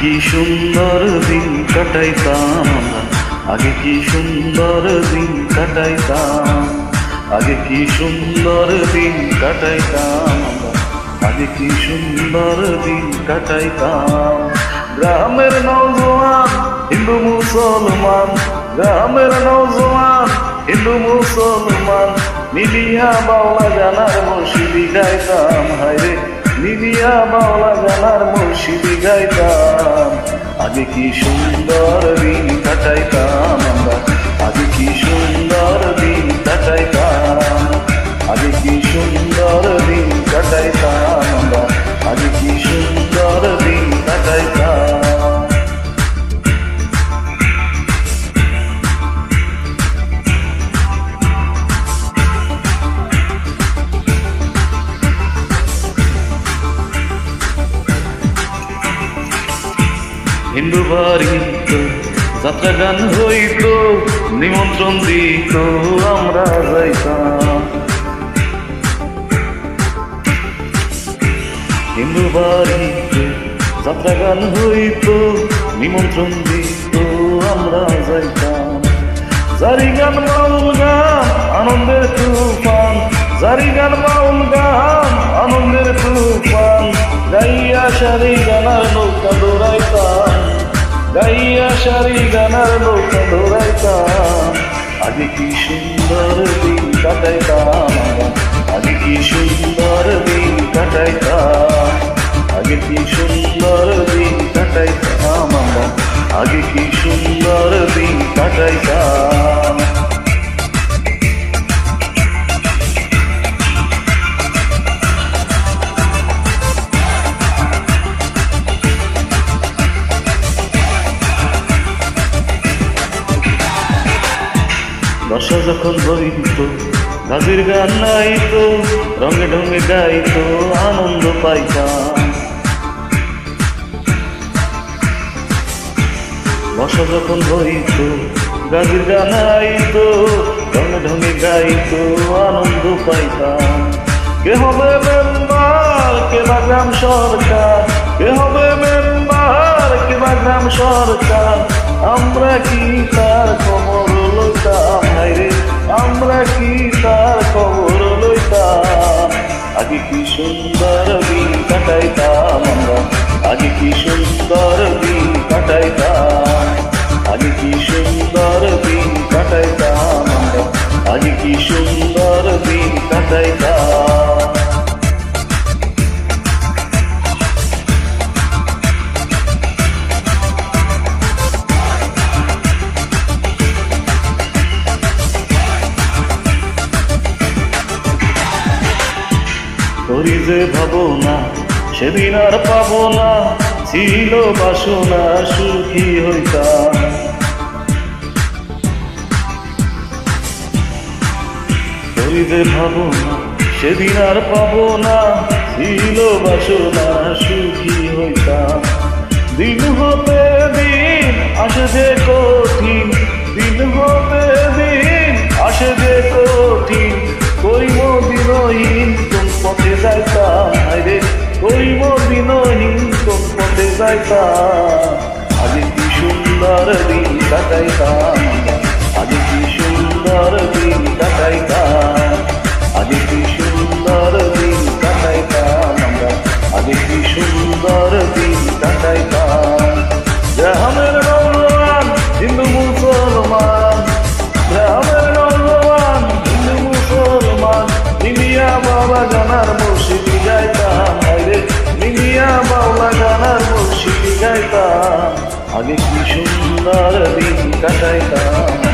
কি সুন্দর দিন কাটাইতাম আমরা, আগে কি সুন্দর দিন কাটাইতাম, আগে কি সুন্দর দিন কাটাইতাম আমরা, আগে কি সুন্দর দিন কাটাইতাম। গ্রামের নওজোয়ান হিন্দু মুসলমান, গ্রামের নওজোয়ান হিন্দু মুসলমান মিলিয়া বাউলা গানার মুর্শিদি গাইতাম। হায়রে মিলিয়া বাউলা গানার মুর্শিদি গাইতাম। আগে কি সুন্দর দিন কাটাইতাম আমরা, আগে কি সুন্দর দিন কাটাইতাম, আগে কি সুন্দর দিন কাটাইতাম আমরা, আগে কি সুন্দর দিন কাটাইতাম। হিন্দু বাড়িত যাত্রা গান হইত, নিমন্ত্রণ দিত আমরা যাইতাম। হিন্দু বাড়িতে যাত্রা গান হইত, নিমন্ত্রণ দিত আমরা যাইতাম। জারি গান বাউল গান আনন্দের তুফান, জারি গান বাউল গান আনন্দের তুফান গাইয়া সারি গানার নৌকা দৌড়াইতাম, গাইয়া সারি গানার নৌকা দৌড়াইতাম। আগে কি সুন্দর দিন কাটাইতাম আমরা, আগে কি সুন্দর দিন কাটাইতাম, আগে কি সুন্দর দিন কাটাইতাম আমরা, আগে কি সুন্দর দিন কাটাইতাম। বর্ষা যখন বইত গাজির গান নাইত, রঙে ঢঙে গাইত আনন্দ পাইতাম। বর্ষা যখন বইত গাজির গান নাইত, রঙে ঢঙে গাইত আনন্দ পাইতাম। কে হবে মেম্বার কে বা গ্রাম সরকার, কে হবে মেম্বার কে বা গ্রাম সরকার, আমরা কি তার খবর লইতাম। হায়রে আমরা কি তার খবর লইতাম। আগে কি সুন্দর দিন কাটাইতাম আমরা, আগে কি সুন্দর দিন কাটাইতাম, আগে কি সুন্দর দিন কাটাইতাম আমরা, আগে কি সুন্দর দিন কাটাইতাম। করি যে ভাবনা সেদিন আর পাবো না, ছিল বাসনা সুখী হইতাম। করি যে ভাবনা সেদিন আর পাবো না, ছিল বাসনা সুখী হইতাম। দিন হতে দিন আসে যে কঠিন, দিন হতে দিন আসে যে কঠিন, করিব দিনহীন কোন পথে যাইতাম। হায়রে করিব দিনহীন কোন পথে যাইতাম। আগে কি সুন্দর দিন কাটাইতাম, আগে কি সুন্দর দিন কাটাইতাম, আগে কি সুন্দর দিন কাটাইতাম আমরা, আগে কি সুন্দর দিন কাটাইতাম। গ্রামের নওজোয়ান হিন্দু মুসলমান, গ্রামের নওজোয়ান হিন্দু মুসলমান মিলিয়া বাউলা গানার মুর্শিদি গাইতাম। হায়রে মিলিয়া বাউলা গানার মুর্শিদি গাইতাম। আগে কি সুন্দর দিন কাটাইতাম।